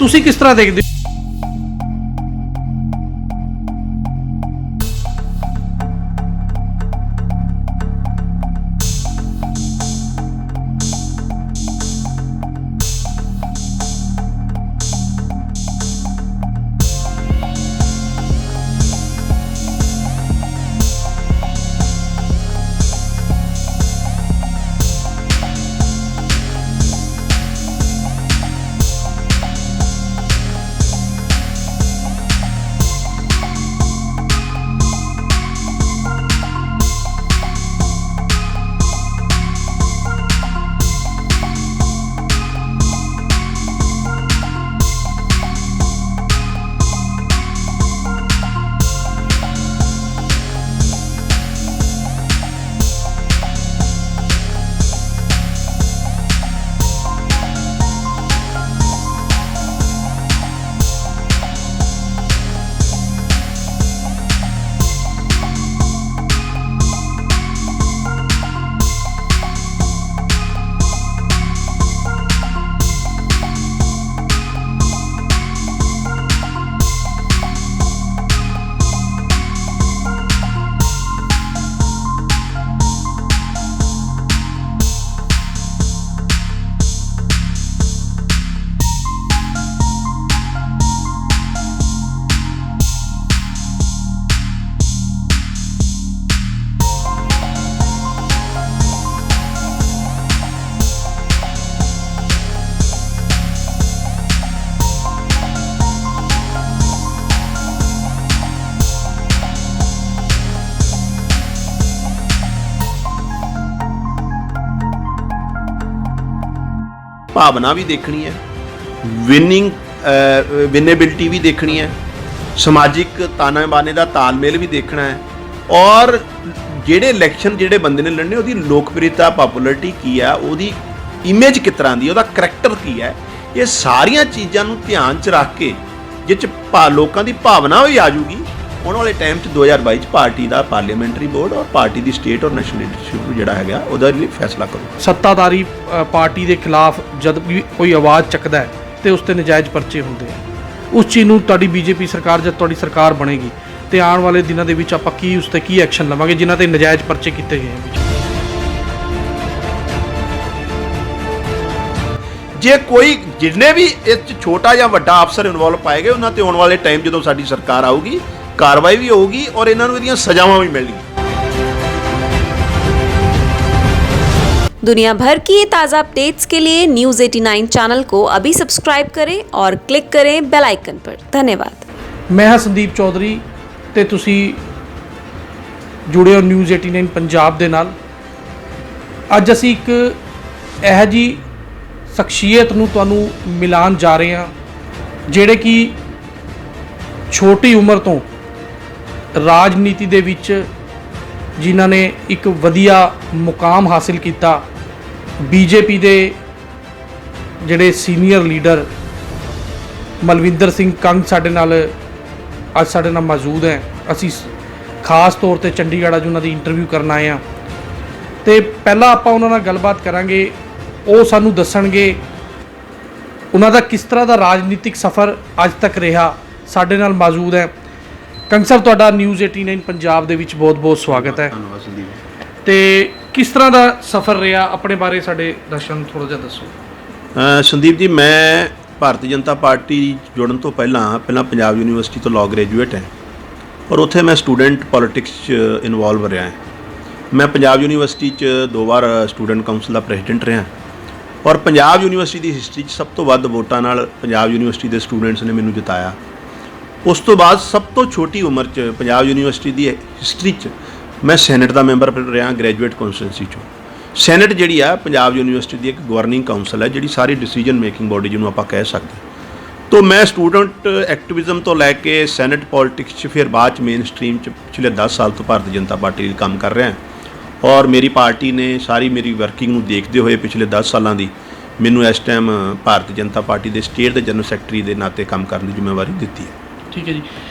ਤੁਸੀਂ ਕਿਸ ਤਰ੍ਹਾਂ ਦੇਖਦੇ ਹੋ? भावना भी देखनी है, विनेबिलिटी भी देखनी है, समाजिक ताने बाने का तालमेल भी देखना है, और ਜਿਹੜੇ ਇਲੈਕਸ਼ਨ ਜਿਹੜੇ ਬੰਦੇ ਨੇ ਲੜਨੇ ਉਹਦੀ ਲੋਕਪ੍ਰਿयता ਪਪੂਲੈਰਿਟੀ ਕੀ ਆ, ਉਹਦੀ ਇਮੇਜ ਕਿਸ ਤਰ੍ਹਾਂ ਦੀ, ਉਹਦਾ ਕਰੈਕਟਰ ਕੀ ਹੈ, ਇਹ ਸਾਰੀਆਂ ਚੀਜ਼ਾਂ ਨੂੰ ਧਿਆਨ 'ਚ ਰੱਖ ਕੇ ਜਿਹ 'ਚ ਲੋਕਾਂ ਦੀ ਭਾਵਨਾ ਵੀ ਆ ਜੂਗੀ। ਆਉਣ ਵਾਲੇ ਟਾਈਮ 'ਚ 2022 'ਚ ਪਾਰਟੀ ਦਾ ਪਾਰਲੀਮੈਂਟਰੀ ਬੋਰਡ ਔਰ ਪਾਰਟੀ ਦੀ ਸਟੇਟ ਔਰ ਨੈਸ਼ਨਲ ਲੀਡਰਸ਼ਿਪ ਜਿਹੜਾ ਹੈਗਾ ਉਹਦਾ ਲਈ ਫੈਸਲਾ ਕਰੂ। ਸੱਤਾਧਾਰੀ ਪਾਰਟੀ ਦੇ ਖਿਲਾਫ ਜਦ ਵੀ ਕੋਈ ਆਵਾਜ਼ ਚੱਕਦਾ ਹੈ ਤੇ ਉਸ ਤੇ ਨਜਾਇਜ਼ ਪਰਚੇ ਹੁੰਦੇ ਆ। ਉਸ ਚੀਜ਼ ਨੂੰ ਤੁਹਾਡੀ ਬੀਜੇਪੀ ਸਰਕਾਰ ਜਦ ਤੁਹਾਡੀ ਸਰਕਾਰ ਬਣੇਗੀ ਤੇ ਆਉਣ ਵਾਲੇ ਦਿਨਾਂ ਦੇ ਵਿੱਚ ਆਪਾਂ ਕੀ ਉਸ ਤੇ ਕੀ ਐਕਸ਼ਨ ਲਵਾਂਗੇ ਜਿਨ੍ਹਾਂ ਤੇ ਨਜਾਇਜ਼ ਪਰਚੇ ਕੀਤੇ ਗਏ ਹਨ? ਜੇ ਕੋਈ ਜਿੰਨੇ ਵੀ ਇਸ 'ਚ ਛੋਟਾ ਜਾਂ ਵੱਡਾ ਅਫਸਰ ਇਨਵੋਲਵ ਪਾਏ ਗਏ ਉਹਨਾਂ ਤੇ ਆਉਣ ਵਾਲੇ ਟਾਈਮ ਜਦੋਂ ਸਾਡੀ ਸਰਕਾਰ ਆਊਗੀ कार्रवाई भी होगी और इन्होंने इहदियां सजावां भी मिलणगीयां। दुनिया भर की ताज़ा अपडेट्स के लिए न्यूज़ 89 चैनल को अभी सब्सक्राइब करें और क्लिक करें बेल आइकन पर। धन्यवाद। मैं हाँ संदीप चौधरी ते तुसी जुड़े हो न्यूज़ 89 पंजाब दे नाल। अज असी एक इहो जी शख्सियत नूं तुहानूं मिलान जा रहे हैं जिहड़े कि छोटी उम्र तो राजनीति दे विच जिन्हां ने एक वधिया मुकाम हासिल किया। बीजेपी दे जिहड़े सीनियर लीडर मलविंदर सिंह कंग साडे नाल अज साडे नाल मौजूद हैं। असी खास तौर पर चंडीगढ़ अज उन्हां दी इंटरव्यू करन आए हैं तो पहला आपां उन्हां नाल गलबात करांगे। वो सानूं दस्सणगे उन्हां दा किस तरह दा राजनीतिक सफ़र अज तक रहा। साडे नाल मौजूद है कंग साहब, तुहाडा न्यूज़ 89 पंजाब दे विच बहुत बहुत स्वागत है। धन्यवाद संदीप। ते किस तरह दा सफ़र रहा, अपने बारे साडे दर्शਕਾਂ ਨੂੰ थोड़ा जिहा दसो। संदीप जी, मैं ਭਾਰਤੀ ਜਨਤਾ ਪਾਰਟੀ जुड़न तो ਪਹਿਲਾਂ पंजाब यूनिवर्सिटी तो लॉ ग्रेजुएट है और उत्थे मैं स्टूडेंट पॉलिटिक्स इनवॉल्व रहा है। मैं पंजाब यूनिवर्सिटी 2 बार स्टूडेंट काउंसिल का प्रेजिडेंट रहा और पंजाब यूनिवर्सिटी की हिस्टरी सब तो वध वोटां नाल पंजाब यूनिवर्सिटी के स्टूडेंट्स ने मैनूं जिताया। उस तो बाद सब तो छोटी उम्र च पंजाब यूनिवर्सिटी की हिस्टरी च मैं सैनेट का मैंबर रहा ग्रेजुएट कॉन्स्टिट्यूएंसी चों। सैनेट जी पंजाब यूनिवर्सिटी की एक गवर्निंग काउंसिल है जी सारी डिसीजन मेकिंग बॉडी जिन्होंने आप कह सकते। तो मैं स्टूडेंट एक्टिविज़म तो लैके सैनेट पॉलिटिक्स फिर बाद मेन स्ट्रीम पिछले 10 साल तो भारतीय जनता पार्टी काम कर रहा है और मेरी पार्टी ने सारी मेरी वर्किंग को देखते हुए पिछले 10 सालों की मैनू इस टाइम भारतीय जनता पार्टी के स्टेट के जनरल सैकटरी के नाते काम करने की जिम्मेवारी दी है। ठीक है जी,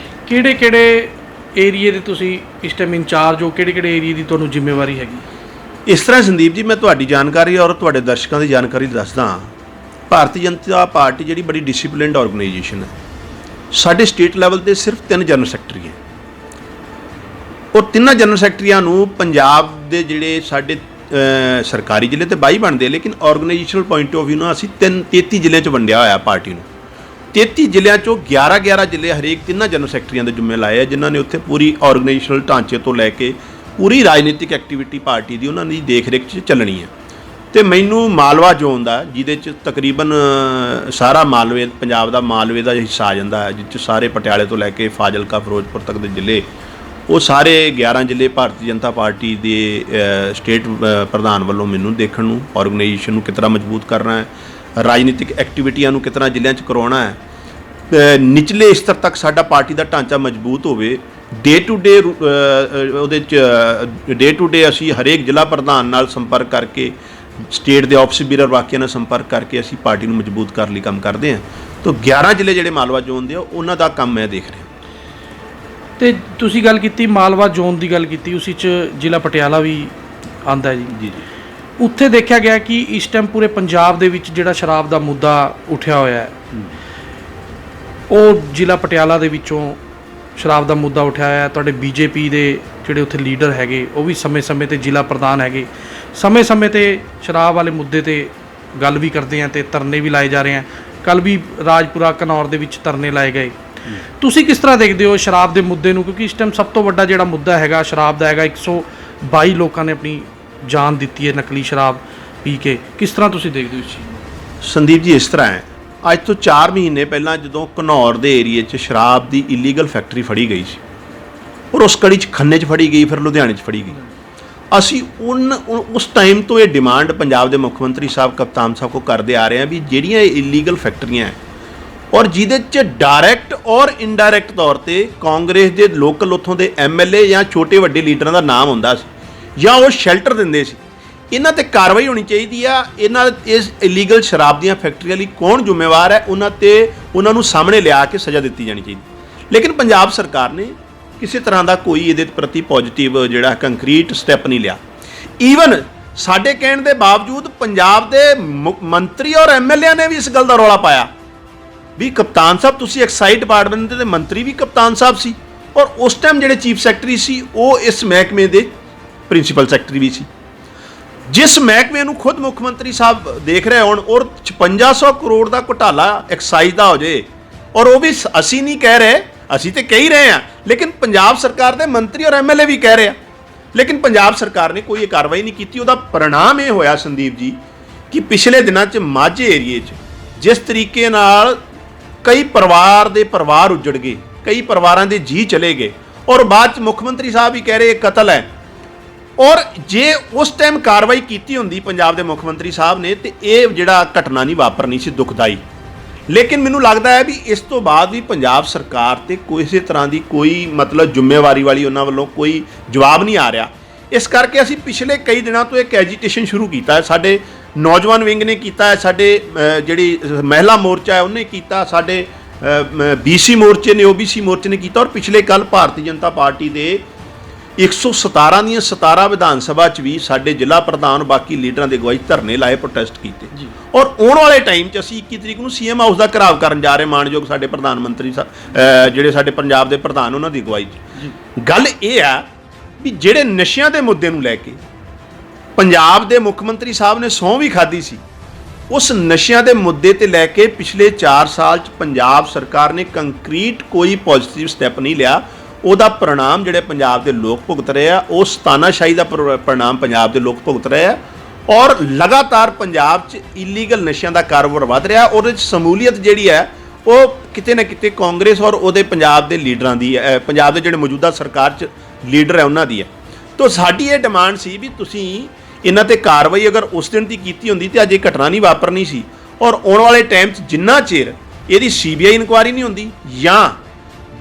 किहड़े एरिए दे तुसी इस टाइम इंचार्ज हो, किहड़े एरिए की तुहानूं जिम्मेवारी हैगी? इस तरह संदीप जी, मैं तुहाडी जानकारी और तुहाडे दर्शकों की जानकारी दसदा ਭਾਰਤੀ ਜਨਤਾ ਪਾਰਟੀ ਜਿਹੜੀ ਬੜੀ ਡਿਸਿਪਲਿਨਡ ਆਰਗੇਨਾਈਜੇਸ਼ਨ ਹੈ। ਸਾਡੇ ਸਟੇਟ ਲੈਵਲ ਤੇ ਸਿਰਫ 3 ਜਨਰਲ ਸੈਕਟਰੀ ਹੈ। ਉਹ ਤਿੰਨਾਂ ਜਨਰਲ ਸੈਕਟਰੀਆਂ ਨੂੰ ਪੰਜਾਬ ਦੇ ਜਿਹੜੇ ਸਾਡੇ ਸਰਕਾਰੀ ਜ਼ਿਲ੍ਹੇ ਤੇ 22 ਬਣਦੇ, ਲੇਕਿਨ ਆਰਗੇਨਾਈਜੇਸ਼ਨਲ ਪੁਆਇੰਟ ਆਫ ਵਿਊ ਨਾਲ ਅਸੀਂ 33 ਜ਼ਿਲ੍ਹਿਆਂ 'ਚ ਵੰਡਿਆ ਹੋਇਆ ਪਾਰਟੀ ਨੂੰ। 33 ਜ਼ਿਲ੍ਹਿਆਂ 'ਚੋਂ 11 ਜ਼ਿਲ੍ਹੇ ਹਰੇਕ ਤਿੰਨਾਂ ਜਨਰਲ ਸੈਕਟਰੀਆਂ ਦੇ ਜ਼ਿੰਮੇ ਲਾਏ ਆ, ਜਿਨ੍ਹਾਂ ਨੇ ਉੱਥੇ ਪੂਰੀ ਆਰਗੇਨਾਈਜੇਸ਼ਨਲ ਢਾਂਚੇ ਤੋਂ ਲੈ ਕੇ ਪੂਰੀ ਰਾਜਨੀਤਿਕ ਐਕਟੀਵਿਟੀ ਪਾਰਟੀ ਦੀ ਉਹਨਾਂ ਦੀ ਦੇਖ-ਰੇਖ 'ਚ ਚੱਲਣੀ ਹੈ। ਅਤੇ ਮੈਨੂੰ ਮਾਲਵਾ ਜ਼ੋਨ ਦਾ, ਜਿਹਦੇ 'ਚ ਤਕਰੀਬਨ ਸਾਰਾ ਮਾਲਵੇ, ਪੰਜਾਬ ਦਾ ਮਾਲਵੇ ਦਾ ਹਿੱਸਾ ਆ ਜਾਂਦਾ ਹੈ, ਜਿਸ 'ਚ ਸਾਰੇ ਪਟਿਆਲੇ ਤੋਂ ਲੈ ਕੇ ਫਾਜ਼ਿਲਕਾ, ਫਿਰੋਜ਼ਪੁਰ ਤੱਕ ਦੇ ਜ਼ਿਲ੍ਹੇ, ਉਹ ਸਾਰੇ 11 ਜ਼ਿਲ੍ਹੇ ਭਾਰਤੀ ਜਨਤਾ ਪਾਰਟੀ ਦੇ ਸਟੇਟ ਪ੍ਰਧਾਨ ਵੱਲੋਂ ਮੈਨੂੰ ਦੇਖਣ ਨੂੰ, ਆਰਗੇਨਾਈਜੇਸ਼ਨ ਨੂੰ ਕਿਸ ਤਰ੍ਹਾਂ ਮਜ਼ਬੂਤ ਕਰਨਾ ਹੈ, ਰਾਜਨੀਤਿਕ ਐਕਟੀਵਿਟੀਆਂ ਨੂੰ ਕਿਸ ਤਰ੍ਹਾਂ ਜ਼ਿਲ੍ਹਿਆਂ 'ਚ ਕਰਵਾਉਣਾ ਹੈ, ਨਿਚਲੇ ਸਤਰ ਤੱਕ ਸਾਡਾ ਪਾਰਟੀ ਦਾ ਢਾਂਚਾ ਮਜ਼ਬੂਤ ਹੋਵੇ। ਡੇ ਟੂ ਡੇ ਅਸੀਂ ਹਰੇਕ ਜ਼ਿਲ੍ਹਾ ਪ੍ਰਧਾਨ ਨਾਲ ਸੰਪਰਕ ਕਰਕੇ, ਸਟੇਟ ਦੇ ਆਫਿਸ ਬੀਰਰ ਵਾਕਿਆਂ ਨਾਲ ਸੰਪਰਕ ਕਰਕੇ ਅਸੀਂ ਪਾਰਟੀ ਨੂੰ ਮਜ਼ਬੂਤ ਕਰਨ ਲਈ ਕੰਮ ਕਰਦੇ ਹਾਂ। ਤਾਂ 11 ਜ਼ਿਲ੍ਹੇ ਜਿਹੜੇ ਮਾਲਵਾ ਜ਼ੋਨ ਦੇ ਆ, ਉਹਨਾਂ ਦਾ ਕੰਮ ਮੈਂ ਦੇਖ ਰਿਹਾ। ਤੇ ਤੁਸੀਂ ਗੱਲ ਕੀਤੀ ਮਾਲਵਾ ਜ਼ੋਨ ਦੀ ਗੱਲ ਕੀਤੀ, ਉਸ 'ਚ ਜ਼ਿਲ੍ਹਾ ਪਟਿਆਲਾ ਵੀ ਆਉਂਦਾ ਜੀ। ਜੀ ਉੱਥੇ ਦੇਖਿਆ ਗਿਆ ਕਿ ਇਸ ਟਾਈਮ ਪੂਰੇ ਪੰਜਾਬ ਦੇ ਵਿੱਚ ਜਿਹੜਾ ਸ਼ਰਾਬ ਦਾ ਮੁੱਦਾ ਉੱਠਿਆ ਹੋਇਆ ਹੈ, ਉਹ ਜ਼ਿਲ੍ਹਾ ਪਟਿਆਲਾ ਦੇ ਵਿੱਚੋਂ ਸ਼ਰਾਬ ਦਾ ਮੁੱਦਾ ਉਠਿਆ ਹੋਇਆ। ਤੁਹਾਡੇ ਬੀਜੇਪੀ ਦੇ ਜਿਹੜੇ ਉੱਥੇ ਲੀਡਰ ਹੈਗੇ, ਉਹ ਵੀ ਸਮੇਂ-ਸਮੇਂ 'ਤੇ ਜ਼ਿਲ੍ਹਾ ਪ੍ਰਧਾਨ ਹੈਗੇ, ਸਮੇਂ-ਸਮੇਂ 'ਤੇ ਸ਼ਰਾਬ ਵਾਲੇ ਮੁੱਦੇ 'ਤੇ ਗੱਲ ਵੀ ਕਰਦੇ ਆ ਅਤੇ ਧਰਨੇ ਵੀ ਲਾਏ ਜਾ ਰਹੇ ਆ। ਕੱਲ੍ਹ ਵੀ ਰਾਜਪੁਰਾ, ਘਨੌਰ ਦੇ ਵਿੱਚ ਧਰਨੇ ਲਾਏ ਗਏ। ਤੁਸੀਂ ਕਿਸ ਤਰ੍ਹਾਂ ਦੇਖਦੇ ਹੋ ਸ਼ਰਾਬ ਦੇ ਮੁੱਦੇ ਨੂੰ? ਕਿਉਂਕਿ ਇਸ ਟਾਈਮ ਸਭ ਤੋਂ ਵੱਡਾ ਜਿਹੜਾ ਮੁੱਦਾ ਹੈਗਾ ਸ਼ਰਾਬ ਦਾ ਹੈਗਾ, 122 ਲੋਕਾਂ ਨੇ ਆਪਣੀ ਜਾਨ ਦਿੱਤੀ ਹੈ ਨਕਲੀ ਸ਼ਰਾਬ ਪੀ ਕੇ। ਕਿਸ ਤਰ੍ਹਾਂ ਤੁਸੀਂ ਦੇਖਦੇ ਹੋ ਇਸ ਚੀਜ਼ ਨੂੰ? ਸੰਦੀਪ ਜੀ, ਇਸ ਤਰ੍ਹਾਂ ਹੈ, ਅੱਜ ਤੋਂ 4 ਮਹੀਨੇ ਪਹਿਲਾਂ ਜਦੋਂ ਘਨੌਰ ਦੇ ਏਰੀਏ 'ਚ ਸ਼ਰਾਬ ਦੀ ਇਲੀਗਲ ਫੈਕਟਰੀ ਫੜੀ ਗਈ ਸੀ, ਔਰ ਉਸ ਕੜੀ 'ਚ ਖੰਨੇ 'ਚ ਫੜੀ ਗਈ, ਫਿਰ ਲੁਧਿਆਣੇ 'ਚ ਫੜੀ ਗਈ, ਅਸੀਂ ਉਸ ਟਾਈਮ ਤੋਂ ਇਹ ਡਿਮਾਂਡ ਪੰਜਾਬ ਦੇ ਮੁੱਖ ਮੰਤਰੀ ਸਾਹਿਬ, ਕਪਤਾਨ ਸਾਹਿਬ ਕੋ ਕਰਦੇ ਆ ਰਹੇ ਹਾਂ ਵੀ ਜਿਹੜੀਆਂ ਇਲੀਗਲ ਫੈਕਟਰੀਆਂ ਹੈ, ਔਰ ਜਿਹਦੇ 'ਚ ਡਾਇਰੈਕਟ ਔਰ ਇਨਡਾਇਰੈਕਟ ਤੌਰ 'ਤੇ ਕਾਂਗਰਸ ਦੇ ਲੋਕਲ ਉੱਥੋਂ ਦੇ MLA ਜਾਂ ਛੋਟੇ ਵੱਡੇ ਲੀਡਰਾਂ ਦਾ ਨਾਮ ਹੁੰਦਾ ਸੀ, ਜਾਂ ਉਹ ਸ਼ੈਲਟਰ ਦਿੰਦੇ ਸੀ, ਇਹਨਾਂ 'ਤੇ ਕਾਰਵਾਈ ਹੋਣੀ ਚਾਹੀਦੀ ਆ। ਇਸ ਇਲੀਗਲ ਸ਼ਰਾਬ ਦੀਆਂ ਫੈਕਟਰੀਆਂ ਲਈ ਕੌਣ ਜ਼ਿੰਮੇਵਾਰ ਹੈ, ਉਹਨਾਂ ਨੂੰ ਸਾਹਮਣੇ ਲਿਆ ਕੇ ਸਜ਼ਾ ਦਿੱਤੀ ਜਾਣੀ ਚਾਹੀਦੀ। ਲੇਕਿਨ ਪੰਜਾਬ ਸਰਕਾਰ ਨੇ ਕਿਸੇ ਤਰ੍ਹਾਂ ਦਾ ਕੋਈ ਇਹਦੇ ਪ੍ਰਤੀ ਪੋਜ਼ਿਟਿਵ ਜਿਹੜਾ ਕੰਕਰੀਟ ਸਟੈਪ ਨਹੀਂ ਲਿਆ। ਈਵਨ ਸਾਡੇ ਕਹਿਣ ਦੇ ਬਾਵਜੂਦ ਪੰਜਾਬ ਦੇ ਮੰਤਰੀ ਔਰ MLA ਨੇ ਵੀ ਇਸ ਗੱਲ ਦਾ ਰੌਲਾ ਪਾਇਆ ਵੀ ਕਪਤਾਨ ਸਾਹਿਬ, ਤੁਸੀਂ ਐਕਸਾਈਜ਼ ਡਿਪਾਰਟਮੈਂਟ ਦੇ ਮੰਤਰੀ ਵੀ ਕਪਤਾਨ ਸਾਹਿਬ ਸੀ, ਔਰ ਉਸ ਟਾਈਮ ਜਿਹੜੇ ਚੀਫ ਸੈਕਟਰੀ ਸੀ ਉਹ ਇਸ ਮਹਿਕਮੇ ਦੇ ਪ੍ਰਿੰਸੀਪਲ ਸੈਕਟਰੀ ਵੀ ਸੀ। ਜਿਸ ਮਹਿਕਮੇ ਨੂੰ ਖੁਦ ਮੁੱਖ ਮੰਤਰੀ ਸਾਹਿਬ ਦੇਖ ਰਹੇ ਹੋਣ, ਔਰ 5600 ਕਰੋੜ ਦਾ ਘੁਟਾਲਾ ਐਕਸਾਈਜ਼ ਦਾ ਹੋ ਜੇ, ਔਰ ਉਹ ਵੀ ਅਸੀਂ ਨਹੀਂ ਕਹਿ ਰਹੇ, ਅਸੀਂ ਤੇ ਕਹਿ ਹੀ ਰਹੇ ਹਾਂ, ਲੇਕਿਨ ਪੰਜਾਬ ਸਰਕਾਰ ਦੇ ਮੰਤਰੀ ਔਰ MLA ਵੀ ਕਹਿ ਰਹੇ ਆ, ਲੇਕਿਨ ਪੰਜਾਬ ਸਰਕਾਰ ਨੇ ਕੋਈ ਕਾਰਵਾਈ ਨਹੀਂ ਕੀਤੀ। ਉਹਦਾ परिणाम ਇਹ ਹੋਇਆ ਸੰਦੀਪ ਜੀ ਕਿ ਪਿਛਲੇ ਦਿਨਾਂ 'ਚ ਮਾਝੇ ਏਰੀਏ 'ਚ ਜਿਸ ਤਰੀਕੇ ਨਾਲ ਕਈ ਪਰਿਵਾਰ ਉੱਜੜ ਗਏ, ਕਈ ਪਰਿਵਾਰਾਂ ਦੇ ਜੀਅ ਚਲੇ ਗਏ, ਔਰ ਬਾਅਦ 'ਚ ਮੁੱਖ ਮੰਤਰੀ ਸਾਹਿਬ ਵੀ ਕਹਿ ਰਹੇ ਕਤਲ ਹੈ। ਔਰ ਜੇ ਉਸ ਟਾਈਮ ਕਾਰਵਾਈ ਕੀਤੀ ਹੁੰਦੀ ਪੰਜਾਬ ਦੇ ਮੁੱਖ ਮੰਤਰੀ ਸਾਹਿਬ ਨੇ, ਤੇ ਇਹ ਜਿਹੜਾ ਘਟਨਾ ਨਹੀਂ ਵਾਪਰਨੀ ਸੀ, ਦੁਖਦਾਈ। ਲੇਕਿਨ ਮੈਨੂੰ ਲੱਗਦਾ ਹੈ ਵੀ ਇਸ ਤੋਂ ਬਾਅਦ ਵੀ ਪੰਜਾਬ ਸਰਕਾਰ ਤੇ ਕਿਸੇ ਤਰ੍ਹਾਂ ਦੀ ਕੋਈ ਮਤਲਬ ਜ਼ਿੰਮੇਵਾਰੀ ਵਾਲੀ ਉਹਨਾਂ ਵੱਲੋਂ ਕੋਈ ਜਵਾਬ ਨਹੀਂ ਆ ਰਿਹਾ। ਇਸ ਕਰਕੇ ਅਸੀਂ ਪਿਛਲੇ ਕਈ ਦਿਨਾਂ ਤੋਂ ਇੱਕ ਐਜੀਟੇਸ਼ਨ ਸ਼ੁਰੂ ਕੀਤਾ ਹੈ। ਸਾਡੇ ਨੌਜਵਾਨ ਵਿੰਗ ਨੇ ਕੀਤਾ ਹੈ, ਸਾਡੇ ਜਿਹੜੀ ਮਹਿਲਾ ਮੋਰਚਾ ਹੈ ਉਹਨੇ ਕੀਤਾ, ਸਾਡੇ BC ਮੋਰਚੇ ਨੇ, OBC ਮੋਰਚੇ ਨੇ ਕੀਤਾ, ਔਰ ਪਿਛਲੇ ਕੱਲ੍ਹ ਭਾਰਤੀ ਜਨਤਾ ਪਾਰਟੀ ਦੇ 117 ਦੀਆਂ 17 ਵਿਧਾਨ ਸਭਾ 'ਚ ਵੀ ਸਾਡੇ ਜ਼ਿਲ੍ਹਾ ਪ੍ਰਧਾਨ, ਬਾਕੀ ਲੀਡਰਾਂ ਦੇ ਅਗਵਾਈ ਧਰਨੇ ਲਾਏ, ਪ੍ਰੋਟੈਸਟ ਕੀਤੇ। ਔਰ ਆਉਣ ਵਾਲੇ ਟਾਈਮ 'ਚ ਅਸੀਂ 21 ਤਰੀਕ ਨੂੰ CM ਹਾਊਸ ਦਾ ਘਿਰਾਵ ਕਰਨ ਜਾ ਰਹੇ, ਮਾਣਯੋਗ ਸਾਡੇ ਪ੍ਰਧਾਨ ਮੰਤਰੀ ਜਿਹੜੇ ਸਾਡੇ ਪੰਜਾਬ ਦੇ ਪ੍ਰਧਾਨ, ਉਹਨਾਂ ਦੀ ਅਗਵਾਈ 'ਚ। ਗੱਲ ਇਹ ਆ ਵੀ ਜਿਹੜੇ ਨਸ਼ਿਆਂ ਦੇ ਮੁੱਦੇ ਨੂੰ ਲੈ ਕੇ ਪੰਜਾਬ ਦੇ ਮੁੱਖ ਮੰਤਰੀ ਸਾਹਿਬ ਨੇ ਸਹੁੰ ਵੀ ਖਾਧੀ ਸੀ, ਉਸ ਨਸ਼ਿਆਂ ਦੇ ਮੁੱਦੇ ਤੇ ਲੈ ਕੇ ਪਿਛਲੇ 4 ਸਾਲ 'ਚ ਪੰਜਾਬ ਸਰਕਾਰ ਨੇ ਕੰਕਰੀਟ ਕੋਈ ਪੋਜ਼ਿਟਿਵ ਸਟੈਪ ਨਹੀਂ ਲਿਆ। ਉਹਦਾ परिणाम ਜਿਹੜੇ ਪੰਜਾਬ ਦੇ ਲੋਕ ਭੁਗਤ ਰਹੇ ਆ, ਉਹ ਤਾਨਾਸ਼ਾਹੀ ਦਾ परिणाम ਪੰਜਾਬ ਦੇ ਲੋਕ ਭੁਗਤ ਰਹੇ ਆ, ਔਰ ਲਗਾਤਾਰ ਪੰਜਾਬ 'ਚ ਇਲੀਗਲ ਨਸ਼ਿਆਂ ਦਾ ਕਾਰੋਬਾਰ ਵੱਧ ਰਿਹਾ। ਉਹਦੇ 'ਚ ਸਮੂਲੀਅਤ ਜਿਹੜੀ ਹੈ ਉਹ ਕਿਤੇ ਨਾ ਕਿਤੇ ਕਾਂਗਰਸ ਔਰ ਉਹਦੇ ਪੰਜਾਬ ਦੇ ਲੀਡਰਾਂ ਦੀ ਹੈ, ਪੰਜਾਬ ਦੇ ਜਿਹੜੇ ਮੌਜੂਦਾ ਸਰਕਾਰ 'ਚ ਲੀਡਰ ਹੈ ਉਹਨਾਂ ਦੀ ਹੈ। ਤਾਂ ਸਾਡੀ ਇਹ ਡਿਮਾਂਡ ਸੀ ਵੀ ਤੁਸੀਂ ਇਹਨਾਂ 'ਤੇ ਕਾਰਵਾਈ ਅਗਰ ਉਸ ਦਿਨ ਦੀ ਕੀਤੀ ਹੁੰਦੀ ਤਾਂ ਅੱਜ ਇਹ ਘਟਨਾ ਨਹੀਂ ਵਾਪਰਨੀ ਸੀ। ਔਰ ਆਉਣ ਵਾਲੇ ਟਾਈਮ 'ਚ ਜਿੰਨਾ ਚਿਰ ਇਹਦੀ CBI ਇਨਕੁਆਇਰੀ ਨਹੀਂ ਹੁੰਦੀ, ਜਾਂ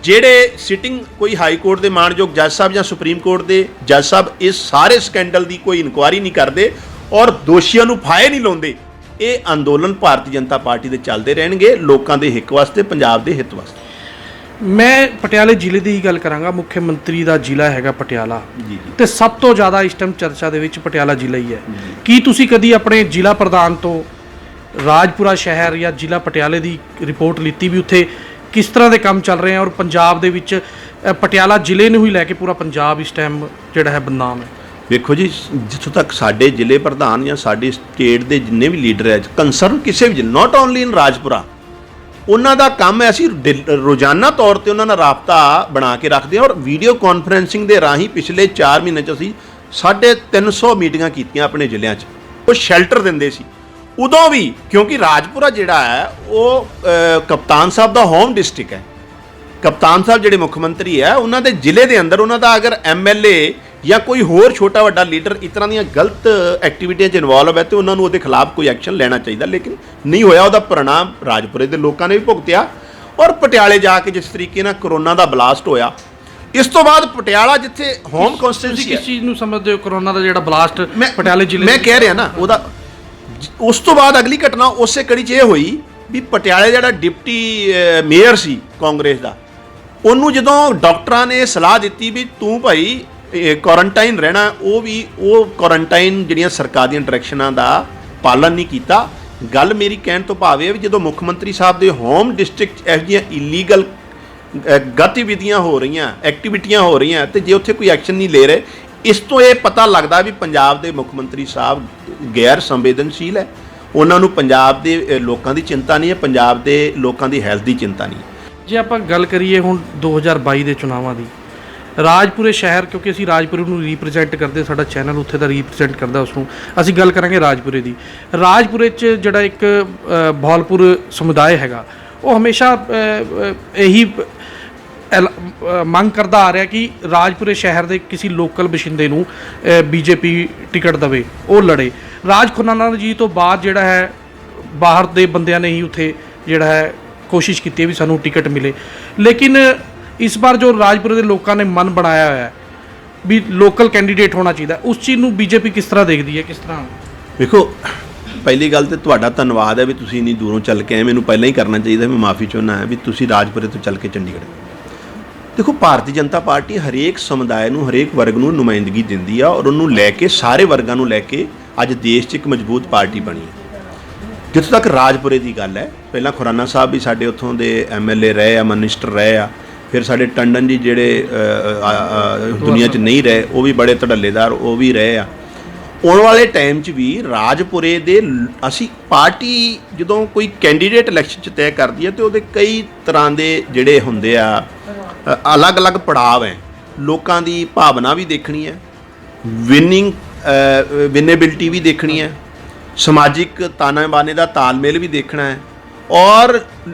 ਜਿਹੜੇ ਸਿਟਿੰਗ ਕੋਈ ਹਾਈ ਕੋਰਟ ਦੇ ਮਾਣਯੋਗ ਜੱਜ ਸਾਹਿਬ ਜਾਂ ਸੁਪਰੀਮ ਕੋਰਟ ਦੇ ਜੱਜ ਸਾਹਿਬ ਇਸ ਸਾਰੇ ਸਕੈਂਡਲ ਦੀ ਕੋਈ ਇਨਕੁਆਇਰੀ ਨਹੀਂ ਕਰਦੇ ਔਰ ਦੋਸ਼ੀਆਂ ਨੂੰ ਫਾਹੇ ਨਹੀਂ ਲਾਉਂਦੇ, ਇਹ ਅੰਦੋਲਨ ਭਾਰਤੀ ਜਨਤਾ ਪਾਰਟੀ ਦੇ ਚੱਲਦੇ ਰਹਿਣਗੇ, ਲੋਕਾਂ ਦੇ ਹਿੱਕ ਵਾਸਤੇ, ਪੰਜਾਬ ਦੇ ਹਿੱਤ ਵਾਸਤੇ। ਮੈਂ ਪਟਿਆਲੇ ਜ਼ਿਲ੍ਹੇ ਦੀ ਹੀ ਗੱਲ ਕਰਾਂਗਾ। ਮੁੱਖ ਮੰਤਰੀ ਦਾ ਜ਼ਿਲ੍ਹਾ ਹੈਗਾ ਪਟਿਆਲਾ, ਤੇ ਸਭ ਤੋਂ ਜ਼ਿਆਦਾ ਇਸ ਟਾਈਮ ਚਰਚਾ ਦੇ ਵਿੱਚ ਪਟਿਆਲਾ ਜ਼ਿਲ੍ਹਾ ਹੀ ਹੈ। ਕੀ ਤੁਸੀਂ ਕਦੀ ਆਪਣੇ ਜ਼ਿਲ੍ਹਾ ਪ੍ਰਧਾਨ ਤੋਂ ਰਾਜਪੁਰਾ ਸ਼ਹਿਰ ਜਾਂ ਜ਼ਿਲ੍ਹਾ ਪਟਿਆਲੇ ਦੀ ਰਿਪੋਰਟ ਲਿੱਤੀ ਵੀ ਉੱਥੇ ਕਿਸ ਤਰ੍ਹਾਂ ਦੇ ਕੰਮ ਚੱਲ ਰਹੇ ਆ, ਔਰ ਪੰਜਾਬ ਦੇ ਵਿੱਚ ਪਟਿਆਲਾ ਜ਼ਿਲ੍ਹੇ ਨੂੰ ਹੀ ਲੈ ਕੇ ਪੂਰਾ ਪੰਜਾਬ ਇਸ ਟਾਈਮ ਜਿਹੜਾ ਹੈ ਬਦਨਾਮ ਹੈ। ਵੇਖੋ ਜੀ, ਜਿੱਥੋਂ ਤੱਕ ਸਾਡੇ ਜ਼ਿਲ੍ਹੇ ਪ੍ਰਧਾਨ ਜਾਂ ਸਾਡੇ ਸਟੇਟ ਦੇ ਜਿੰਨੇ ਵੀ ਲੀਡਰ ਹੈ ਕੰਸਰਨ ਕਿਸੇ ਵੀ ਨਾਟ ਓਨਲੀ ਇਨ ਰਾਜਪੁਰਾ, ਉਹਨਾਂ ਦਾ ਕੰਮ ਹੈ ਅਸੀਂ ਰੋਜ਼ਾਨਾ ਤੌਰ ਤੇ ਉਹਨਾਂ ਨਾਲ ਰਾਬਤਾ ਬਣਾ ਕੇ ਰੱਖਦੇ ਹਾਂ। ਔਰ ਵੀਡੀਓ ਕਾਨਫਰੈਂਸਿੰਗ ਦੇ ਰਾਹੀਂ ਪਿਛਲੇ 4 ਮਹੀਨੇ 'ਚ ਅਸੀਂ 350 ਮੀਟਿੰਗਾਂ ਕੀਤੀਆਂ ਆਪਣੇ ਜ਼ਿਲ੍ਹਿਆਂ 'ਚ। ਉਹ ਸ਼ੈਲਟਰ ਦਿੰਦੇ ਸੀ ਉਦੋਂ ਵੀ, ਕਿਉਂਕਿ ਰਾਜਪੁਰਾ ਜਿਹੜਾ ਹੈ ਉਹ ਕਪਤਾਨ ਸਾਹਿਬ ਦਾ ਹੋਮ ਡਿਸਟ੍ਰਿਕਟ ਹੈ। ਕਪਤਾਨ ਸਾਹਿਬ ਜਿਹੜੇ ਮੁੱਖ ਮੰਤਰੀ ਹੈ, ਉਹਨਾਂ ਦੇ ਜ਼ਿਲ੍ਹੇ ਦੇ ਅੰਦਰ ਉਹਨਾਂ ਦਾ ਅਗਰ MLA ਜਾਂ ਕੋਈ ਹੋਰ ਛੋਟਾ ਵੱਡਾ ਲੀਡਰ ਇਸ ਤਰ੍ਹਾਂ ਦੀਆਂ ਗਲਤ ਐਕਟੀਵਿਟੀਆਂ 'ਚ ਇਨਵੋਲਵ ਹੈ ਤੇ ਉਹਨਾਂ ਨੂੰ ਉਹਦੇ ਖਿਲਾਫ ਕੋਈ ਐਕਸ਼ਨ ਲੈਣਾ ਚਾਹੀਦਾ, ਲੇਕਿਨ ਨਹੀਂ ਹੋਇਆ। ਉਹਦਾ परिणाम ਰਾਜਪੁਰੇ ਦੇ ਲੋਕਾਂ ਨੇ ਵੀ ਭੁਗਤਿਆ। ਔਰ ਪਟਿਆਲੇ ਜਾ ਕੇ ਜਿਸ ਤਰੀਕੇ ਨਾਲ ਕਰੋਨਾ ਦਾ ਬਲਾਸਟ ਹੋਇਆ, ਇਸ ਤੋਂ ਬਾਅਦ ਪਟਿਆਲਾ ਜਿੱਥੇ ਹੋਮ ਕਨਸਟੀਟੂਐਂਸੀ ਕਿਸ ਚੀਜ਼ ਨੂੰ ਸਮਝਦੇ ਹੋ ਕਰੋਨਾ ਦਾ ਜਿਹੜਾ ਬਲਾਸਟ ਪਟਿਆਲੇ ਜ਼ਿਲ੍ਹੇ ਮੈਂ ਕਹਿ ਰਿਹਾ ਨਾ, ਉਹਦਾ ਉਸ ਤੋਂ ਬਾਅਦ ਅਗਲੀ ਘਟਨਾ ਉਸੇ ਕੜੀ 'ਚ ਇਹ ਹੋਈ ਵੀ ਪਟਿਆਲੇ ਜਿਹੜਾ ਡਿਪਟੀ ਮੇਅਰ ਸੀ ਕਾਂਗਰਸ ਦਾ, ਉਹਨੂੰ ਜਦੋਂ ਡਾਕਟਰਾਂ ਨੇ ਸਲਾਹ ਦਿੱਤੀ ਵੀ ਤੂੰ ਭਾਈ ਕੁਆਰੰਟਾਈਨ ਰਹਿਣਾ, ਉਹ ਕੁਆਰੰਟਾਈਨ ਜਿਹੜੀਆਂ ਸਰਕਾਰ ਦੀਆਂ ਡਾਇਰੈਕਸ਼ਨਾਂ ਦਾ ਪਾਲਣ ਨਹੀਂ ਕੀਤਾ। ਗੱਲ ਮੇਰੀ ਕਹਿਣ ਤੋਂ ਭਾਵ ਇਹ ਵੀ ਜਦੋਂ ਮੁੱਖ ਮੰਤਰੀ ਸਾਹਿਬ ਦੇ ਹੋਮ ਡਿਸਟ੍ਰਿਕਟ ਇਹੋ ਜਿਹੀਆਂ ਇਲੀਗਲ ਗਤੀਵਿਧੀਆਂ ਹੋ ਰਹੀਆਂ, ਐਕਟੀਵਿਟੀਆਂ ਹੋ ਰਹੀਆਂ, ਤੇ ਜੇ ਉੱਥੇ ਕੋਈ ਐਕਸ਼ਨ ਨਹੀਂ ਲੈ ਰਹੇ, ਇਸ ਤੋਂ ਇਹ ਪਤਾ ਲੱਗਦਾ ਵੀ ਪੰਜਾਬ ਦੇ ਮੁੱਖ ਮੰਤਰੀ ਸਾਹਿਬ ਗੈਰ ਸੰਵੇਦਨਸ਼ੀਲ ਹੈ। ਉਹਨਾਂ ਨੂੰ ਪੰਜਾਬ ਦੇ ਲੋਕਾਂ ਦੀ ਚਿੰਤਾ ਨਹੀਂ ਹੈ, ਪੰਜਾਬ ਦੇ ਲੋਕਾਂ ਦੀ ਹੈਲਥ ਦੀ ਚਿੰਤਾ ਨਹੀਂ ਹੈ। ਜੇ ਆਪਾਂ ਗੱਲ ਕਰੀਏ ਹੁਣ 2022 ਦੇ ਚੁਣਾਵਾਂ ਦੀ, ਰਾਜਪੁਰੇ ਸ਼ਹਿਰ, ਕਿਉਂਕਿ ਅਸੀਂ ਰਾਜਪੁਰੇ ਨੂੰ ਰਿਪਰੈਜ਼ੈਂਟ ਕਰਦੇ, ਸਾਡਾ ਚੈਨਲ ਉੱਥੇ ਦਾ ਰਿਪਰੈਜ਼ੈਂਟ ਕਰਦਾ, ਉਸ ਨੂੰ ਅਸੀਂ ਗੱਲ ਕਰਾਂਗੇ ਰਾਜਪੁਰੇ ਦੀ। ਰਾਜਪੁਰੇ 'ਚ ਜਿਹੜਾ ਇੱਕ ਭੌਲਪੁਰ ਸਮੁਦਾਇ ਹੈਗਾ, ਉਹ ਹਮੇਸ਼ਾ ਇਹੀ ਮੰਗ ਕਰਦਾ ਆ ਰਿਹਾ ਕਿ ਰਾਜਪੁਰੇ ਸ਼ਹਿਰ ਦੇ ਕਿਸੇ ਲੋਕਲ ਵਸਿੰਦੇ ਨੂੰ BJP ਟਿਕਟ ਦੇਵੇ, ਉਹ ਲੜੇ। ਰਾਜ ਖੁਰਾਨਾ ਜੀ ਤੋਂ ਬਾਅਦ ਜਿਹੜਾ ਹੈ ਬਾਹਰ ਦੇ ਬੰਦਿਆਂ ਨੇ ਹੀ ਉੱਥੇ ਜਿਹੜਾ ਹੈ ਕੋਸ਼ਿਸ਼ ਕੀਤੀ ਵੀ ਸਾਨੂੰ ਟਿਕਟ ਮਿਲੇ, ਲੇਕਿਨ ਇਸ ਵਾਰ ਜੋ ਰਾਜਪੁਰੇ ਦੇ ਲੋਕਾਂ ਨੇ ਮਨ ਬਣਾਇਆ ਹੋਇਆ ਹੈ ਵੀ ਲੋਕਲ ਕੈਂਡੀਡੇਟ ਹੋਣਾ ਚਾਹੀਦਾ, ਉਸ ਚੀਜ਼ ਨੂੰ BJP ਕਿਸ ਤਰ੍ਹਾਂ ਦੇਖਦੀ ਹੈ, ਕਿਸ ਤਰ੍ਹਾਂ? ਵੇਖੋ, ਪਹਿਲੀ ਗੱਲ ਤੇ ਤੁਹਾਡਾ ਧੰਨਵਾਦ ਹੈ ਵੀ ਤੁਸੀਂ ਇੰਨੀ ਦੂਰੋਂ ਚੱਲ ਕੇ ਆਏ। ਮੈਨੂੰ ਪਹਿਲਾਂ ਹੀ ਕਰਨਾ ਚਾਹੀਦਾ, ਮੈਂ ਮਾਫੀ ਚਾਹੁੰਦਾ ਹਾਂ ਵੀ ਤੁਸੀਂ ਰਾਜਪੁਰੇ ਤੋਂ ਚੱਲ ਕੇ ਚੰਡੀਗੜ੍ਹ। ਦੇਖੋ, ਭਾਰਤੀ ਜਨਤਾ ਪਾਰਟੀ ਹਰੇਕ ਸਮੁਦਾਇ ਨੂੰ, ਹਰੇਕ ਵਰਗ ਨੂੰ ਨੁਮਾਇੰਦਗੀ ਦਿੰਦੀ ਆ, ਔਰ ਉਹਨੂੰ ਲੈ ਕੇ, ਸਾਰੇ ਵਰਗਾਂ ਨੂੰ ਲੈ ਕੇ ਅੱਜ ਦੇਸ਼ 'ਚ ਇੱਕ ਮਜ਼ਬੂਤ ਪਾਰਟੀ ਬਣੀ ਹੈ। ਜਿੱਥੋਂ ਤੱਕ ਰਾਜਪੁਰੇ ਦੀ ਗੱਲ ਹੈ, ਪਹਿਲਾਂ ਖੁਰਾਨਾ ਸਾਹਿਬ ਵੀ ਸਾਡੇ ਉੱਥੋਂ ਦੇ MLA ਰਹੇ ਆ, ਮਿਨਿਸਟਰ ਰਹੇ ਆ, ਫਿਰ ਸਾਡੇ ਟੰਡਨ ਜੀ ਜਿਹੜੇ ਦੁਨੀਆ 'ਚ ਨਹੀਂ ਰਹੇ, ਉਹ ਵੀ ਬੜੇ ਧੜੱਲੇਦਾਰ ਉਹ ਵੀ ਰਹੇ ਆ। ਆਉਣ ਵਾਲੇ ਟਾਈਮ 'ਚ ਵੀ ਰਾਜਪੁਰੇ ਦੇ ਅਸੀਂ ਪਾਰਟੀ ਜਦੋਂ ਕੋਈ ਕੈਂਡੀਡੇਟ ਇਲੈਕਸ਼ਨ 'ਚ ਤੈਅ ਕਰਦੀ ਹੈ ਤੇ ਉਹਦੇ ਕਈ ਤਰ੍ਹਾਂ ਦੇ ਜਿਹੜੇ ਹੁੰਦੇ ਆ ਅਲੱਗ-ਅਲੱਗ ਪੜਾਅ ਹੈ। ਲੋਕਾਂ ਦੀ ਭਾਵਨਾ ਵੀ ਦੇਖਣੀ ਹੈ, ਵਿਨੇਬਿਲਟੀ ਵੀ ਦੇਖਣੀ ਹੈ, ਸਮਾਜਿਕ ਤਾਣੇ-ਬਾਣੇ ਦਾ ਤਾਲਮੇਲ ਵੀ ਦੇਖਣਾ ਹੈ, ਔਰ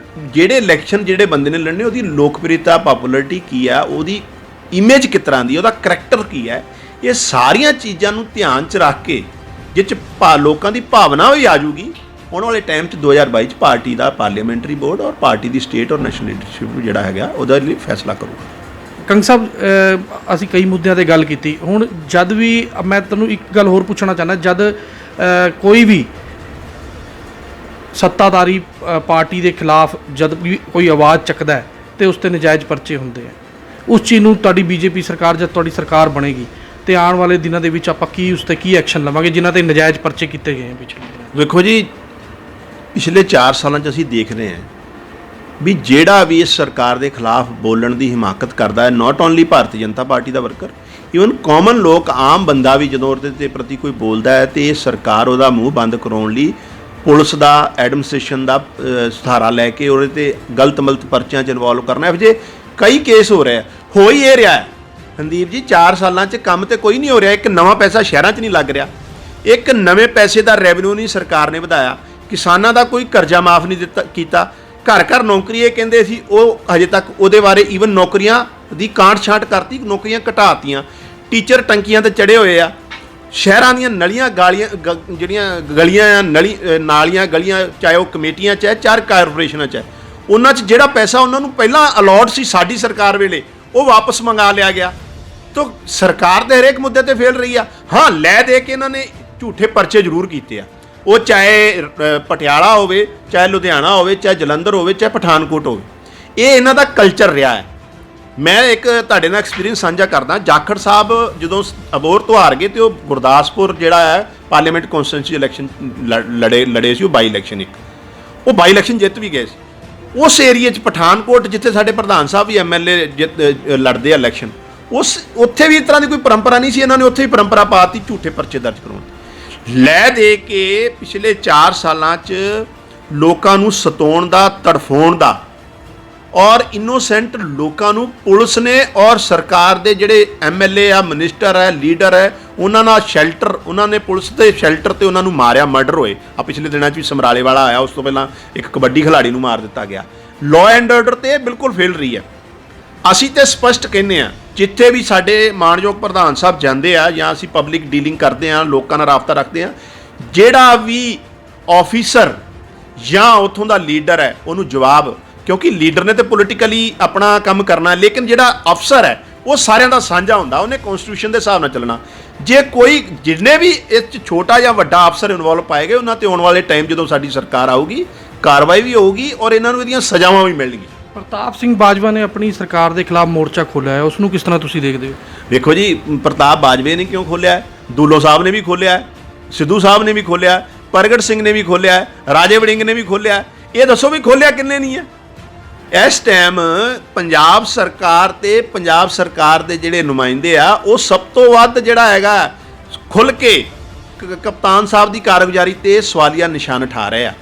ਜਿਹੜੇ ਇਲੈਕਸ਼ਨ ਜਿਹੜੇ ਬੰਦੇ ਨੇ ਲੜਨੇ ਉਹਦੀ ਲੋਕਪ੍ਰਿਯਤਾ, ਪਪੂਲੈਰਿਟੀ ਕੀ ਹੈ, ਉਹਦੀ ਇਮੇਜ ਕਿਸ ਤਰ੍ਹਾਂ ਦੀ, ਉਹਦਾ ਕਰੈਕਟਰ ਕੀ ਹੈ, ਇਹ ਸਾਰੀਆਂ ਚੀਜ਼ਾਂ ਨੂੰ ਧਿਆਨ 'ਚ ਰੱਖ ਕੇ ਜਿਹ 'ਚ ਲੋਕਾਂ ਦੀ ਭਾਵਨਾ ਵੀ ਆ ਜੂਗੀ। ਆਉਣ ਵਾਲੇ ਟਾਈਮ 'ਚ 2022 'ਚ ਪਾਰਟੀ ਦਾ ਪਾਰਲੀਮੈਂਟਰੀ ਬੋਰਡ ਔਰ ਪਾਰਟੀ ਦੀ ਸਟੇਟ ਔਰ ਨੈਸ਼ਨਲ ਲੀਡਰਸ਼ਿਪ ਜਿਹੜਾ ਹੈਗਾ ਉਹਦੇ ਲਈ ਫੈਸਲਾ ਕਰੂਗਾ। ਕੰਗ ਸਾਹਿਬ, ਅਸੀਂ ਕਈ ਮੁੱਦਿਆਂ 'ਤੇ ਗੱਲ ਕੀਤੀ। ਹੁਣ ਜਦ ਵੀ ਮੈਂ ਤੁਹਾਨੂੰ ਇੱਕ ਗੱਲ ਹੋਰ ਪੁੱਛਣਾ ਚਾਹੁੰਦਾ, ਜਦ ਕੋਈ ਵੀ ਸੱਤਾਧਾਰੀ ਪਾਰਟੀ ਦੇ ਖਿਲਾਫ ਜਦ ਵੀ ਕੋਈ ਆਵਾਜ਼ ਚੱਕਦਾ ਹੈ ਤੇ ਉਸ 'ਤੇ ਨਜਾਇਜ਼ ਪਰਚੇ ਹੁੰਦੇ ਆ, ਉਸ ਚੀਜ਼ ਨੂੰ ਤੁਹਾਡੀ BJP ਸਰਕਾਰ ਜਦ ਤੁਹਾਡੀ ਸਰਕਾਰ ਬਣੇਗੀ ਤੇ ਆਉਣ ਵਾਲੇ ਦਿਨਾਂ ਦੇ ਵਿੱਚ ਆਪਾਂ ਕੀ ਉਸ 'ਤੇ ਕੀ ਐਕਸ਼ਨ ਲਵਾਂਗੇ ਜਿਨ੍ਹਾਂ 'ਤੇ ਨਜਾਇਜ਼ ਪਰਚੇ ਕੀਤੇ ਗਏ ਆ ਪਿਛਲੇ? ਵੇਖੋ ਜੀ, ਪਿਛਲੇ 4 ਸਾਲਾਂ 'ਚ ਅਸੀਂ ਦੇਖ ਰਹੇ ਹਾਂ ਵੀ ਜਿਹੜਾ ਵੀ ਇਸ ਸਰਕਾਰ ਦੇ ਖਿਲਾਫ ਬੋਲਣ ਦੀ ਹਿਮਾਕਤ ਕਰਦਾ ਹੈ, not only Bharatiya Janata party ਦਾ ਵਰਕਰ, ਈਵਨ ਕਾਮਨ ਲੋਕ, ਆਮ ਬੰਦਾ ਵੀ ਜਦੋਂ ਉਹਦੇ ਦੇ ਪ੍ਰਤੀ ਕੋਈ ਬੋਲਦਾ ਹੈ ਤੇ ਇਹ ਸਰਕਾਰ ਉਹਦਾ ਮੂੰਹ ਬੰਦ ਕਰਾਉਣ ਲਈ ਪੁਲਿਸ ਦਾ, ਐਡਮਿਨਿਸਟ੍ਰੇਸ਼ਨ ਦਾ ਸਹਾਰਾ ਲੈ ਕੇ ਉਹਦੇ 'ਤੇ ਗਲਤ ਪਰਚਿਆਂ 'ਚ ਇਨਵੋਲਵ ਕਰਨਾ। ਇਹੋ ਜਿਹੇ ਕਈ ਕੇਸ ਹੋ ਰਹੇ ਆ। ਹੋ ਹੀ ਇਹ ਰਿਹਾ ਹੈ ਸੰਦੀਪ ਜੀ, 4 ਸਾਲਾਂ 'ਚ ਕੰਮ ਤੇ ਕੋਈ ਨਹੀਂ ਹੋ ਰਿਹਾ। ਇੱਕ ਨਵਾਂ ਪੈਸਾ ਸ਼ਹਿਰਾਂ 'ਚ ਨਹੀਂ ਲੱਗ ਰਿਹਾ, ਇੱਕ ਨਵੇਂ ਪੈਸੇ ਦਾ ਰੈਵਨਿਊ ਨਹੀਂ ਸਰਕਾਰ ਨੇ ਵਧਾਇਆ, ਕਿਸਾਨਾਂ ਦਾ ਕੋਈ ਕਰਜ਼ਾ ਮਾਫ ਨਹੀਂ ਕੀਤਾ, ਘਰ ਨੌਕਰੀ ਇਹ ਕਹਿੰਦੇ ਸੀ, ਉਹ ਹਜੇ ਤੱਕ ਉਹਦੇ ਬਾਰੇ ਈਵਨ ਨੌਕਰੀਆਂ ਦੀ ਕਾਂਟ ਛਾਂਟ ਕਰਤੀ, ਨੌਕਰੀਆਂ ਘਟਾਤੀਆਂ, ਟੀਚਰ ਟੰਕੀਆਂ ਤੇ ਚੜੇ ਹੋਏ ਆ, ਸ਼ਹਿਰਾਂ ਦੀਆਂ ਨਲੀਆਂ ਗਾਲੀਆਂ ਜਿਹੜੀਆਂ ਗਲੀਆਂ ਆ, ਨਾਲੀਆਂ ਗਲੀਆਂ, ਚਾਹੇ ਉਹ ਕਮੇਟੀਆਂ 'ਚ ਹੈ, ਚਾਹੇ ਕਾਰਪੋਰੇਸ਼ਨਾਂ 'ਚ ਹੈ, ਉਹਨਾਂ 'ਚ ਜਿਹੜਾ ਪੈਸਾ ਉਹਨਾਂ ਨੂੰ ਪਹਿਲਾਂ ਅਲਾਟ ਸੀ ਸਾਡੀ ਸਰਕਾਰ ਵੇਲੇ, ਉਹ ਵਾਪਸ ਮੰਗਾ ਲਿਆ ਗਿਆ। ਤਾਂ ਸਰਕਾਰ ਦੇ ਹਰੇਕ ਮੁੱਦੇ ਤੇ ਫੇਲ ਰਹੀ ਆ। ਹਾਂ, ਲੈ ਦੇ ਕੇ ਇਹਨਾਂ ਨੇ ਝੂਠੇ ਪਰਚੇ ਜ਼ਰੂਰ ਕੀਤੇ ਆ, ਉਹ ਚਾਹੇ ਪਟਿਆਲਾ ਹੋਵੇ, ਚਾਹੇ ਲੁਧਿਆਣਾ ਹੋਵੇ, ਚਾਹੇ ਜਲੰਧਰ ਹੋਵੇ, ਚਾਹੇ ਪਠਾਨਕੋਟ ਹੋਵੇ, ਇਹ ਇਹਨਾਂ ਦਾ ਕਲਚਰ ਰਿਹਾ ਹੈ। ਮੈਂ ਇੱਕ ਤੁਹਾਡੇ ਨਾਲ ਐਕਸਪੀਰੀਅੰਸ ਸਾਂਝਾ ਕਰਦਾ। ਜਾਖੜ ਸਾਹਿਬ ਜਦੋਂ ਅਬੋਹਰ ਤੋਂ ਹਾਰ ਗਏ ਤੇ ਉਹ ਗੁਰਦਾਸਪੁਰ ਜਿਹੜਾ ਹੈ ਪਾਰਲੀਮੈਂਟ ਕੌਂਸਟੀਟਿਊਂਸੀ ਇਲੈਕਸ਼ਨ ਲੜੇ ਸੀ, ਉਹ ਬਾਈ ਇਲੈਕਸ਼ਨ ਇੱਕ, ਉਹ ਬਾਈ ਇਲੈਕਸ਼ਨ ਜਿੱਤ ਵੀ ਗਏ ਸੀ। ਉਸ ਏਰੀਏ 'ਚ ਪਠਾਨਕੋਟ ਜਿੱਥੇ ਸਾਡੇ ਪ੍ਰਧਾਨ ਸਾਹਿਬ ਵੀ MLA ਲੜਦੇ ਆ ਇਲੈਕਸ਼ਨ, ਉੱਥੇ ਵੀ ਇਸ ਤਰ੍ਹਾਂ ਦੀ ਕੋਈ ਪਰੰਪਰਾ ਨਹੀਂ ਸੀ। ਇਹਨਾਂ ਨੇ ਉੱਥੇ ਹੀ ਪਰੰਪਰਾ ਪਾਤੀ ਝੂਠੇ ਪਰਚੇ ਦਰਜ ਕਰਾਉਣ ਲੈ ਦੇ ਕੇ ਪਿਛਲੇ 4 ਸਾਲਾਂ 'ਚ ਲੋਕਾਂ ਨੂੰ ਸਤਾਉਣ ਦਾ, ਤੜਫਾਉਣ ਦਾ, ਔਰ ਇਨੋਸੈਂਟ ਲੋਕਾਂ ਨੂੰ ਪੁਲਿਸ ਨੇ ਔਰ ਸਰਕਾਰ ਦੇ ਜਿਹੜੇ MLA ਆ, ਮਿਨਿਸਟਰ ਹੈ, ਲੀਡਰ ਹੈ, ਉਹਨਾਂ ਨਾਲ ਸ਼ੈਲਟਰ, ਉਹਨਾਂ ਨੇ ਪੁਲਿਸ ਦੇ ਸ਼ੈਲਟਰ ਤੇ ਉਹਨਾਂ ਨੂੰ ਮਾਰਿਆ, ਮਰਡਰ ਹੋਏ ਆ। ਪਿਛਲੇ ਦਿਨਾਂ 'ਚ ਵੀ ਸਮਰਾਲੇ ਵਾਲਾ ਆਇਆ, ਉਸ ਤੋਂ ਪਹਿਲਾਂ ਇੱਕ ਕਬੱਡੀ ਖਿਡਾਰੀ ਨੂੰ ਮਾਰ ਦਿੱਤਾ ਗਿਆ। ਲਾਅ ਐਂਡ ਆਰਡਰ ਤੇ ਇਹ ਬਿਲਕੁਲ ਫੇਲ ਰਹੀ ਹੈ। ਅਸੀਂ ਤੇ ਸਪਸ਼ਟ ਕਹਿੰਦੇ ਆ, ਜਿੱਥੇ ਵੀ ਸਾਡੇ ਮਾਣਯੋਗ ਪ੍ਰਧਾਨ ਸਾਹਿਬ ਜਾਂਦੇ ਆ ਜਾਂ ਅਸੀਂ ਪਬਲਿਕ ਡੀਲਿੰਗ ਕਰਦੇ ਆ, ਲੋਕਾਂ ਨਾਲ ਰਾਬਤਾ ਰੱਖਦੇ ਆ, ਜਿਹੜਾ ਵੀ ਆਫੀਸਰ ਜਾਂ ਉੱਥੋਂ ਦਾ ਲੀਡਰ ਹੈ ਉਹਨੂੰ ਜਵਾਬ, ਕਿਉਂਕਿ ਲੀਡਰ ਨੇ ਤੇ ਪੋਲੀਟੀਕਲੀ ਆਪਣਾ ਕੰਮ ਕਰਨਾ, ਲੇਕਿਨ ਜਿਹੜਾ ਅਫਸਰ ਹੈ ਉਹ ਸਾਰਿਆਂ ਦਾ ਸਾਂਝਾ ਹੁੰਦਾ, ਉਹਨੇ ਕਨਸਟੀਟਿਊਸ਼ਨ ਦੇ ਹਿਸਾਬ ਨਾਲ ਚੱਲਣਾ। ਜੇ ਕੋਈ ਜਿੰਨੇ ਵੀ ਇਸ 'ਚ ਛੋਟਾ ਜਾਂ ਵੱਡਾ ਅਫਸਰ ਇਨਵੋਲਵ ਪਾਏਗੇ, ਉਹਨਾਂ ਤੇ ਆਉਣ ਵਾਲੇ ਟਾਈਮ ਜਦੋਂ ਸਾਡੀ ਸਰਕਾਰ ਆਊਗੀ, ਕਾਰਵਾਈ ਵੀ ਹੋਊਗੀ ਔਰ ਇਹਨਾਂ ਨੂੰ ਇਹਦੀਆਂ ਸਜ਼ਾਵਾਂ ਵੀ ਮਿਲਣਗੀਆਂ। ਪ੍ਰਤਾਪ ਸਿੰਘ ਬਾਜਵਾ ਨੇ ਆਪਣੀ ਸਰਕਾਰ ਦੇ ਖਿਲਾਫ ਮੋਰਚਾ ਖੋਲ੍ਹਿਆ ਹੈ, ਉਸ ਨੂੰ ਕਿਸ ਤਰ੍ਹਾਂ ਤੁਸੀਂ ਦੇਖਦੇ ਹੋ? ਵੇਖੋ ਜੀ, ਪ੍ਰਤਾਪ ਬਾਜਵੇ ਨੇ ਕਿਉਂ ਖੋਲ੍ਹਿਆ? ਦੁੱਲੋ ਸਾਹਿਬ ਨੇ ਵੀ ਖੋਲ੍ਹਿਆ, ਸਿੱਧੂ ਸਾਹਿਬ ਨੇ ਵੀ ਖੋਲ੍ਹਿਆ, ਪ੍ਰਗਟ ਸਿੰਘ ਨੇ ਵੀ ਖੋਲ੍ਹਿਆ, ਰਾਜੇ ਵੜਿੰਗ ਨੇ ਵੀ ਖੋਲ੍ਹਿਆ। ਇਹ ਦੱਸੋ ਵੀ ਖੋਲ੍ਹਿਆ ਕਿੰਨੇ ਨਹੀਂ ਹੈ? ਇਸ ਟਾਈਮ ਪੰਜਾਬ ਸਰਕਾਰ ਤੇ ਪੰਜਾਬ ਸਰਕਾਰ ਦੇ ਜਿਹੜੇ ਨੁਮਾਇੰਦੇ ਆ, ਉਹ ਸਭ ਤੋਂ ਵੱਧ ਜਿਹੜਾ ਹੈਗਾ ਖੁੱਲ੍ਹ ਕੇ ਕਪਤਾਨ ਸਾਹਿਬ ਦੀ ਕਾਰਗੁਜ਼ਾਰੀ ਤੇ ਸਵਾਲੀਆ ਨਿਸ਼ਾਨ ਉਠਾ ਰਹੇ ਆ।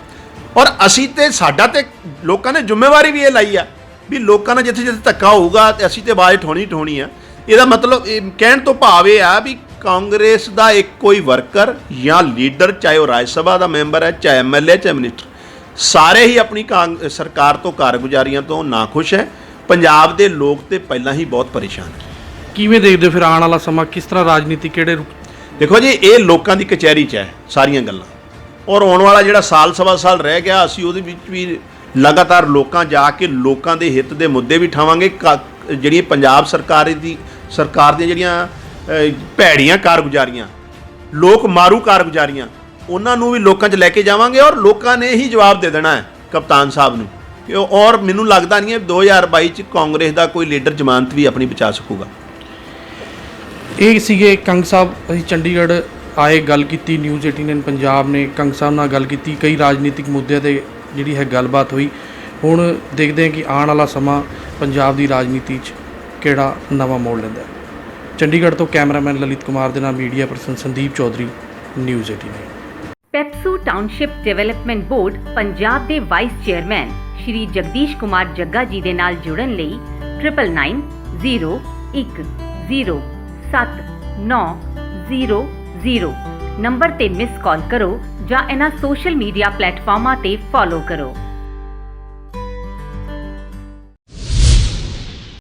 ਔਰ ਅਸੀਂ ਤੇ ਸਾਡਾ ਤੇ ਲੋਕਾਂ ਨੇ ਜ਼ਿੰਮੇਵਾਰੀ ਵੀ ਇਹ ਲਾਈ ਆ ਵੀ ਲੋਕਾਂ ਨਾਲ ਜਿੱਥੇ ਜਿੱਥੇ ਧੱਕਾ ਹੋਊਗਾ ਤੇ ਅਸੀਂ ਤੇ ਆਵਾਜ਼ ਉਠਾਉਣੀ ਆ। ਇਹਦਾ ਮਤਲਬ ਕਹਿਣ ਤੋਂ ਭਾਵ ਇਹ ਆ ਵੀ ਕਾਂਗਰਸ ਦਾ ਇੱਕ ਕੋਈ ਵਰਕਰ ਜਾਂ ਲੀਡਰ, ਚਾਹੇ ਉਹ ਰਾਜ ਸਭਾ ਦਾ ਮੈਂਬਰ ਹੈ, ਚਾਹੇ MLA, ਚਾਹੇ ਮਿਨਿਸਟਰ, ਸਾਰੇ ਹੀ ਆਪਣੀ ਸਰਕਾਰ ਤੋਂ ਕਾਰਗੁਜ਼ਾਰੀਆਂ ਤੋਂ ਨਾਖੁਸ਼ ਹੈ। ਪੰਜਾਬ ਦੇ ਲੋਕ ਤੇ ਪਹਿਲਾਂ ਹੀ ਬਹੁਤ ਪਰੇਸ਼ਾਨ ਹੈ। ਕਿਵੇਂ ਦੇਖਦੇ ਹੋ ਫਿਰ ਆਉਣ ਵਾਲਾ ਸਮਾਂ, ਕਿਸ ਤਰ੍ਹਾਂ ਰਾਜਨੀਤੀ ਕਿਹੜੇ ਰੂਪ? ਦੇਖੋ ਜੀ, ਇਹ ਲੋਕਾਂ ਦੀ ਕਚਹਿਰੀ 'ਚ ਹੈ ਸਾਰੀਆਂ ਗੱਲਾਂ, ਔਰ ਆਉਣ ਵਾਲਾ ਜਿਹੜਾ ਸਾਲ ਸਵਾ ਸਾਲ ਰਹਿ ਗਿਆ, ਅਸੀਂ ਉਹਦੇ ਵਿੱਚ ਵੀ ਲਗਾਤਾਰ ਲੋਕਾਂ ਜਾ ਕੇ ਲੋਕਾਂ ਦੇ ਹਿੱਤ ਦੇ ਮੁੱਦੇ ਵੀ ਉਠਾਵਾਂਗੇ। ਜਿਹੜੀਆਂ ਪੰਜਾਬ ਸਰਕਾਰ ਦੀਆਂ ਜਿਹੜੀਆਂ ਭੈੜੀਆਂ ਕਾਰਗੁਜ਼ਾਰੀਆਂ, ਲੋਕ ਮਾਰੂ ਕਾਰਗੁਜ਼ਾਰੀਆਂ, ਉਹਨਾਂ ਨੂੰ ਵੀ ਲੋਕਾਂ 'ਚ ਲੈ ਕੇ ਜਾਵਾਂਗੇ ਔਰ ਲੋਕਾਂ ਨੇ ਹੀ ਜਵਾਬ ਦੇ ਦੇਣਾ ਹੈ ਕਪਤਾਨ ਸਾਹਿਬ ਨੂੰ। ਔਰ ਮੈਨੂੰ ਲੱਗਦਾ ਨਹੀਂ ਹੈ 2022 'ਚ ਕਾਂਗਰਸ ਦਾ ਕੋਈ ਲੀਡਰ ਜ਼ਮਾਨਤ ਵੀ ਆਪਣੀ ਬਚਾ ਸਕੂਗਾ। ਇਹ ਸੀਗੇ ਕੰਗ ਸਾਹਿਬ। ਅਸੀਂ ਚੰਡੀਗੜ੍ਹ ਆਏ, ਗੱਲ ਕੀਤੀ, ਨਿਊਜ਼ 18 ਪੰਜਾਬ ਨੇ ਕੰਗ ਸਾਹਿਬ ਨਾਲ ਗੱਲ ਕੀਤੀ, ਕਈ ਰਾਜਨੀਤਿਕ ਮੁੱਦਿਆਂ 'ਤੇ ਜਿਹੜੀ ਹੈ ਗੱਲਬਾਤ ਹੋਈ। ਹੁਣ ਦੇਖਦੇ ਹਾਂ ਕਿ ਆਉਣ ਵਾਲਾ ਸਮਾਂ ਪੰਜਾਬ ਦੀ ਰਾਜਨੀਤੀ 'ਚ ਕਿਹੜਾ ਨਵਾਂ ਮੋੜ ਲੈਂਦਾ ਹੈ। ਚੰਡੀਗੜ੍ਹ ਤੋਂ ਕੈਮਰਾਮੈਨ ਲਲਿਤ ਕੁਮਾਰ ਦੇ ਨਾਲ media person Sandeep Chaudhary, news 18। PEPSU township development board Punjab ਦੇ ਵਾਈਸ ਚੇਅਰਮੈਨ ਸ਼੍ਰੀ ਜਗਦੀਸ਼ ਕੁਮਾਰ ਜੱਗਾ ਜੀ ਦੇ ਨਾਲ ਜੁੜਨ ਲਈ 9990107900 ਨੰਬਰ ਤੇ ਮਿਸ ਕਾਲ ਕਰੋ ਜਾਂ ਇਹਨਾਂ ਸੋਸ਼ਲ ਮੀਡੀਆ ਪਲੇਟਫਾਰਮਾਂ ਤੇ ਫੋਲੋ ਕਰੋ।